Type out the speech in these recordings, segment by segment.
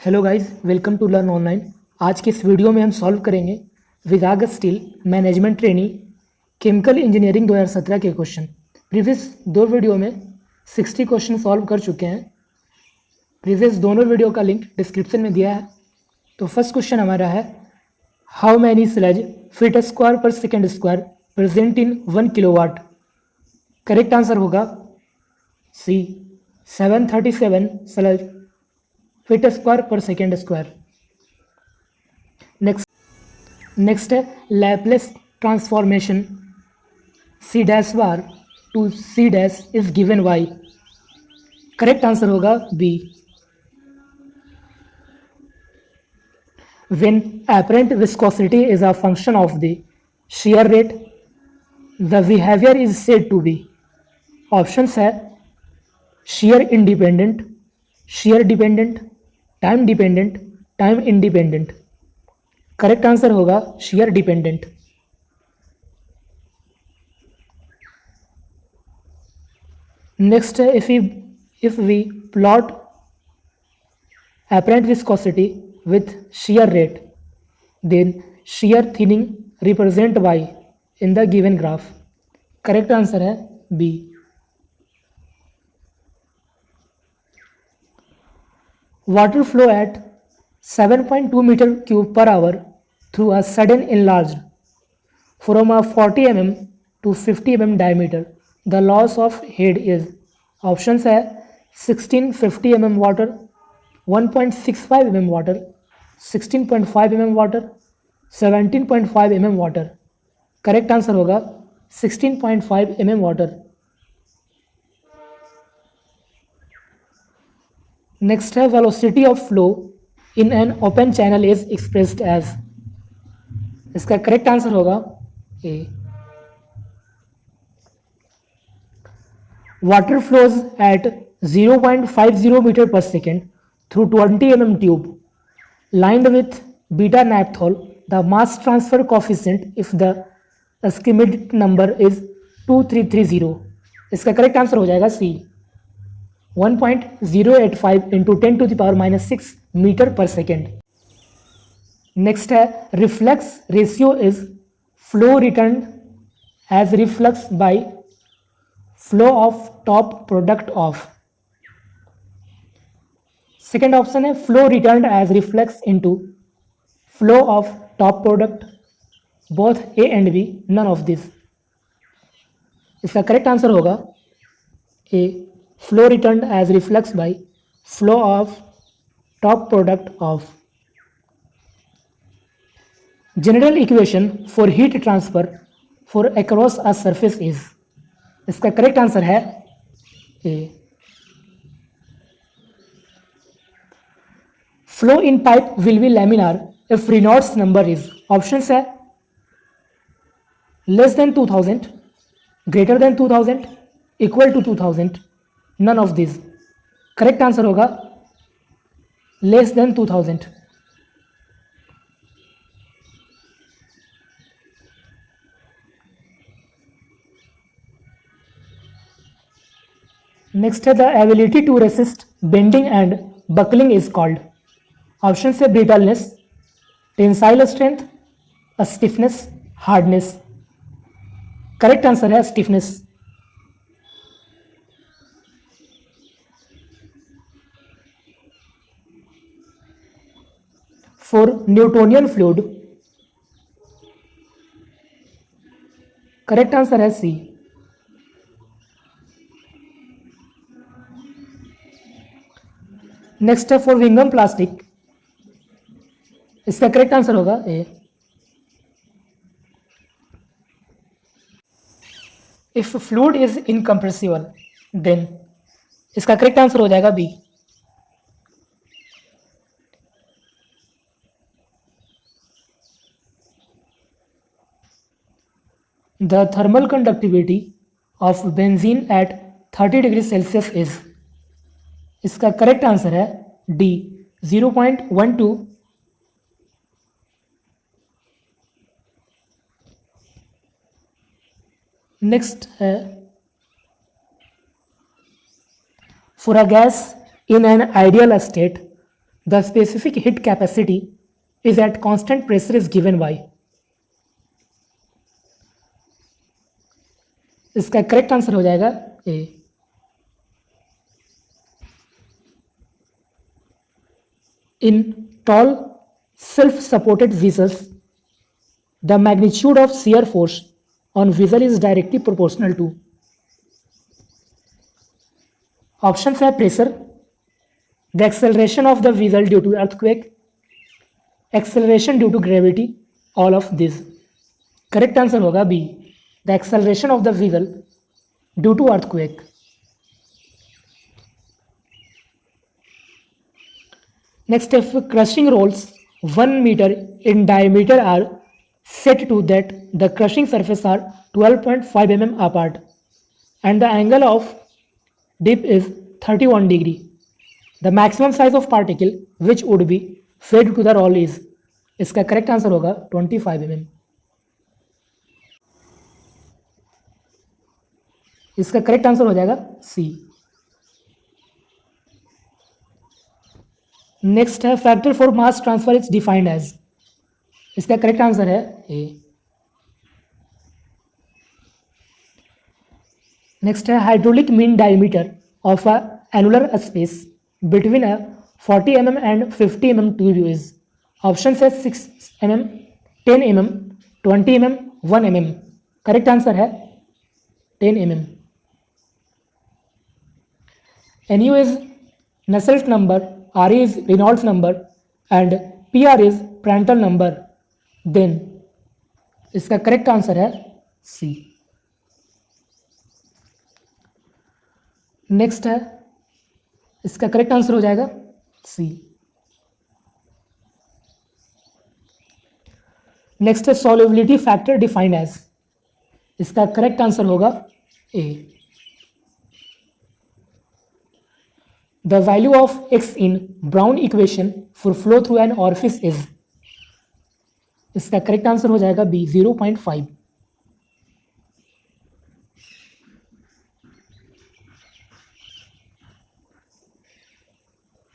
Hello guys, welcome to learn online. आज के इस वीडियो में हम सॉल्व करेंगे विभाग steel management trainee chemical engineering 2017 के क्वेश्चन। प्रीवियस दो वीडियो में 60 क्वेश्चन सॉल्व कर चुके हैं। प्रीवियस दोनों वीडियो का लिंक डिस्क्रिप्शन में दिया है। तो फर्स्ट क्वेश्चन हमारा है, how many slug feet square per second square present in 1 kilowatt. Correct answer होगा C 737 slug feet square per second square. Next है Laplace transformation C dash bar to C dash is given Y. Correct answer होगा B. When apparent viscosity is a function of the shear rate, the behavior is said to be। Options है shear independent, shear dependent, time dependent, time independent. Correct answer होगा shear dependent. Next है, if we plot apparent viscosity with shear rate, then shear thinning represent by in the given graph। Correct answer है B. Water flow at 7.2 meter cube per hour through a sudden enlarged from a 40 mm to 50 mm diameter. The loss of head is, options है 1650 mm water, 1.65 mm water, 16.5 mm water, 17.5 mm water। Correct answer होगा 16.5 mm water। Next है, velocity of flow in an open channel is expressed as. इसका correct answer होगा A. Water flows at 0.50 metre per second through 20 mm tube lined with beta naphthol. The mass transfer coefficient if the estimated number is 2330। इसका correct answer हो जाएगा C 1.085 into 10 to the power -6 metre per second. Next है, reflex ratio is flow return as reflux by flow of top product of. Second option है flow return as reflux into flow of top product, both A and B, none of this. इसका correct answer होगा A, flow returned as reflux by flow of top product of। general equation for heat transfer for across a surface is। इसका correct answer है ए। flow in pipe will be laminar if Reynolds number is, options है less than 2000, greater than 2000, equal to 2000, none of these। Correct answer होगा less than 2000। Next है, the ability to resist bending and buckling is called. Option से brittleness, tensile strength, stiffness, hardness. Correct answer है stiffness. for Newtonian fluid, correct answer है C. Next है, for विंगम plastic, इसका correct answer होगा A. If fluid is incompressible then, इसका correct answer हो जाएगा B. The thermal conductivity of benzene at 30 degree Celsius is. इसका करेक्ट आंसर है डी 0.12। नेक्स्ट है, for a gas in an ideal state the specific heat capacity is at constant pressure is given by. इसका correct answer हो जाएगा A. In tall self supported vessels the magnitude of shear force on vessel is directly proportional to. Option है pressure, the acceleration of the vessel due to earthquake, acceleration due to gravity, all of this. Correct answer होगा B, the acceleration of the vessel due to earthquake. Next, if crushing rolls 1 meter in diameter are set to that the crushing surface are 12.5 mm apart and the angle of dip is 31 degree. The maximum size of particle which would be fed to the roll is। इसका correct answer होगा 25 mm। इसका correct answer हो जाएगा C. Next है factor for mass transfer is defined as. इसका correct answer है A. Next है hydraulic mean diameter of a annular space between a 40 mm and 50 mm tube is. Option है 6 mm, 10 mm, 20 mm, 1 mm। Correct answer है 10 mm। NU is Nusselt number, RE is Reynolds number and PR is Prandtl number, then इसका correct answer है C. Next है, इसका correct answer हो जाएगा C. Next है solubility factor defined as. इसका correct answer होगा ए। The value of x in Brown equation for flow through an orifice is। इसका करेक्ट आंसर हो जाएगा B 0.5।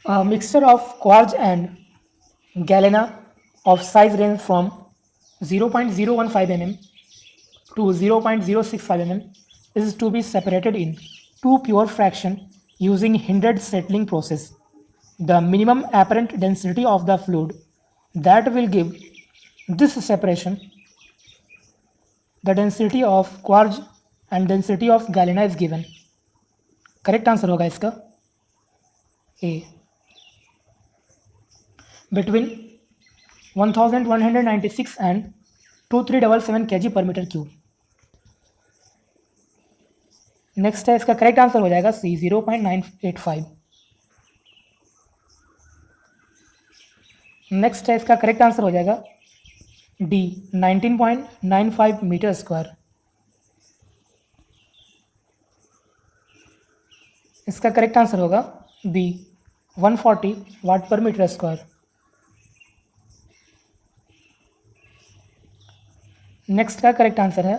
A mixture of quartz and galena of size range from 0.015 mm to 0.065 mm is to be separated in two pure fraction using hindered settling process. The minimum apparent density of the fluid that will give this separation, the density of quartz and density of galena is given। Correct answer होगा इसका ए। Between 1196 and 2377 kg per meter cube। Next है, इसका correct answer हो जाएगा सी 0.985। Next है, इसका correct answer हो जाएगा डी 19.95 मीटर स्क्वायर। इसका करेक्ट आंसर होगा B 140 watt per metre square. Next का करेक्ट आंसर है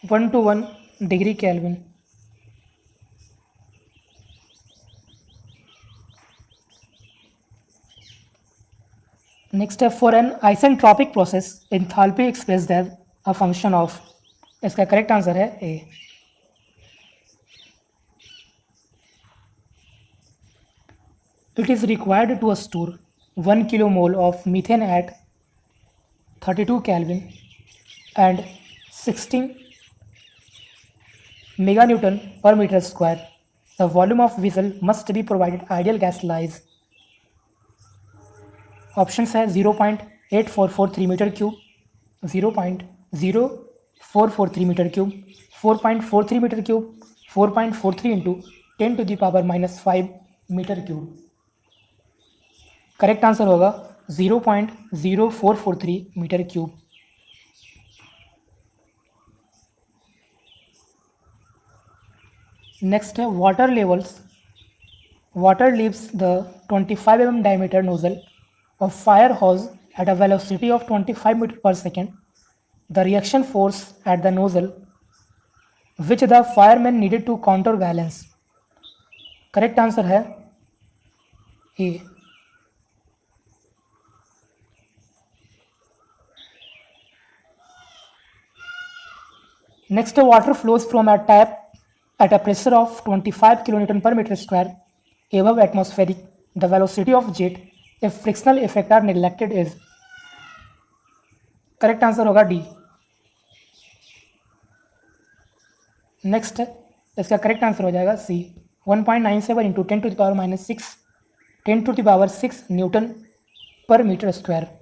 121 डिग्री केल्विन। नेक्स्ट है, for an isentropic process enthalpy expressed as a function of. इसका करेक्ट आंसर है A. It is required to store 1 kilomole of methane at 32 Kelvin and 16 meganewton per meter square. The volume of vessel must be provided ideal gas lies। Options है 0.8443 metre cube, 0.0443 metre cube, 4.43 metre cube, 4.43 into 10⁻⁻5 metre cube. Correct answer होगा 0.0443 metre cube. Next है, water levels. Water leaves the 25 mm diameter nozzle of fire hose at a velocity of 25 meter per second. The reaction force at the nozzle which the fireman needed to counterbalance। Correct answer है ए। Next, water flows from a tap at a pressure of 25 kilonewton per meter square above atmospheric. The velocity of jet, if frictional effect are neglected, is, correct answer होगा D. Next इसका correct answer हो जाएगा सी, 1.97 into 10⁻⁻6 Newton पर metre square.